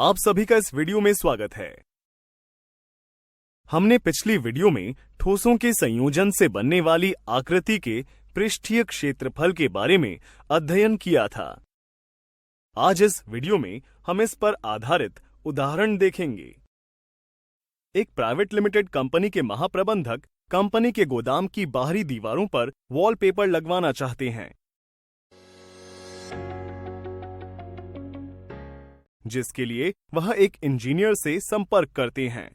आप सभी का इस वीडियो में स्वागत है। हमने पिछली वीडियो में ठोसों के संयोजन से बनने वाली आकृति के पृष्ठीय क्षेत्रफल के बारे में अध्ययन किया था। आज इस वीडियो में हम इस पर आधारित उदाहरण देखेंगे। एक प्राइवेट लिमिटेड कंपनी के महाप्रबंधक कंपनी के गोदाम की बाहरी दीवारों पर वॉलपेपर लगवाना चाहते हैं, जिसके लिए वह एक इंजीनियर से संपर्क करते हैं।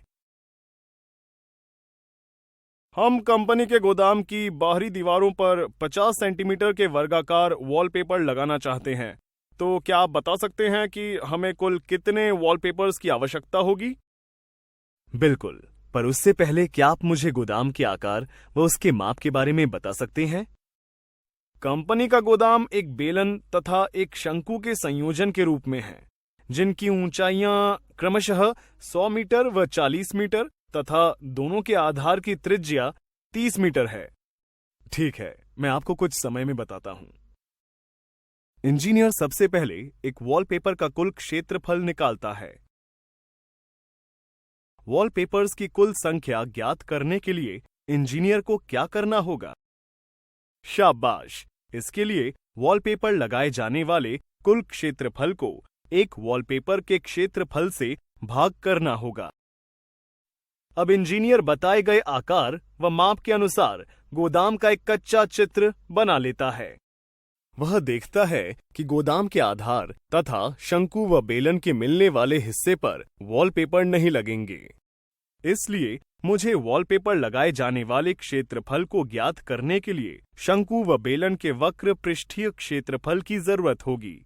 हम कंपनी के गोदाम की बाहरी दीवारों पर 50 सेंटीमीटर के वर्गाकार वॉलपेपर लगाना चाहते हैं, तो क्या आप बता सकते हैं कि हमें कुल कितने वॉलपेपर्स की आवश्यकता होगी? बिल्कुल, पर उससे पहले क्या आप मुझे गोदाम के आकार व उसके माप के बारे में बता सकते हैं? कंपनी का गोदाम एक बेलन तथा एक शंकु के संयोजन के रूप में है, जिनकी ऊंचाइयां क्रमशः 100 मीटर व 40 मीटर तथा दोनों के आधार की त्रिज्या 30 मीटर है। ठीक है, मैं आपको कुछ समय में बताता हूं। इंजीनियर सबसे पहले एक वॉलपेपर का कुल क्षेत्रफल निकालता है। वॉलपेपर्स की कुल संख्या ज्ञात करने के लिए इंजीनियर को क्या करना होगा? शाबाश! इसके लिए वॉलपेपर लगाए जाने वाले कुल क्षेत्रफल को एक वॉलपेपर के क्षेत्रफल से भाग करना होगा। अब इंजीनियर बताए गए आकार व माप के अनुसार गोदाम का एक कच्चा चित्र बना लेता है। वह देखता है कि गोदाम के आधार तथा शंकु व बेलन के मिलने वाले हिस्से पर वॉलपेपर नहीं लगेंगे। इसलिए मुझे वॉलपेपर लगाए जाने वाले क्षेत्रफल को ज्ञात करने के लिए शंकु व बेलन के वक्र पृष्ठीय क्षेत्रफल की जरूरत होगी।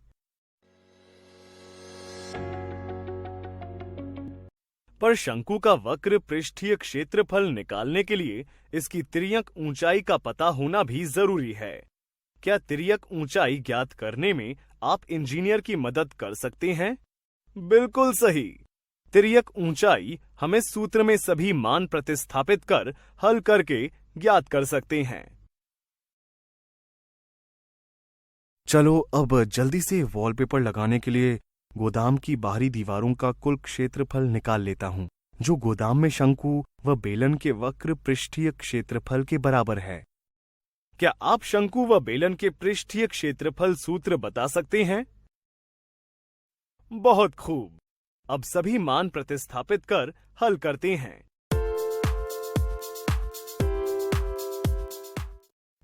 पर शंकु का वक्र पृष्ठीय क्षेत्रफल निकालने के लिए इसकी तिर्यक ऊंचाई का पता होना भी जरूरी है। क्या तिर्यक ऊंचाई ज्ञात करने में आप इंजीनियर की मदद कर सकते हैं? बिल्कुल सही। तिर्यक ऊंचाई हमें सूत्र में सभी मान प्रतिस्थापित कर हल करके ज्ञात कर सकते हैं। चलो अब जल्दी से वॉलपेपर लगाने के लिए गोदाम की बाहरी दीवारों का कुल क्षेत्रफल निकाल लेता हूं, जो गोदाम में शंकु व बेलन के वक्र पृष्ठीय क्षेत्रफल के बराबर है। क्या आप शंकु व बेलन के पृष्ठीय क्षेत्रफल सूत्र बता सकते हैं? बहुत खूब। अब सभी मान प्रतिस्थापित कर हल करते हैं,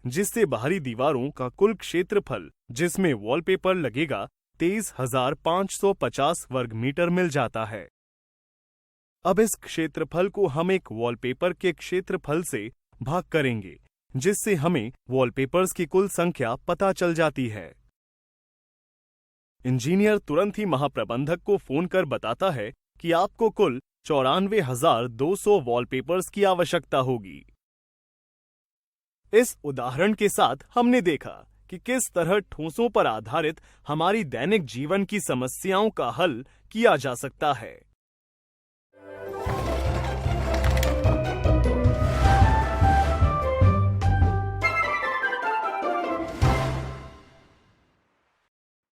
जिससे बाहरी दीवारों का कुल क्षेत्रफल जिसमें वॉलपेपर लगेगा 23,550 वर्ग मीटर मिल जाता है। अब इस क्षेत्रफल को हम एक वॉलपेपर के क्षेत्रफल से भाग करेंगे, जिससे हमें वॉलपेपर्स की कुल संख्या पता चल जाती है। इंजीनियर तुरंत ही महाप्रबंधक को फोन कर बताता है कि आपको कुल 94,200 वॉलपेपर्स की आवश्यकता होगी। इस उदाहरण के साथ हमने देखा कि किस तरह ठोसों पर आधारित हमारी दैनिक जीवन की समस्याओं का हल किया जा सकता है।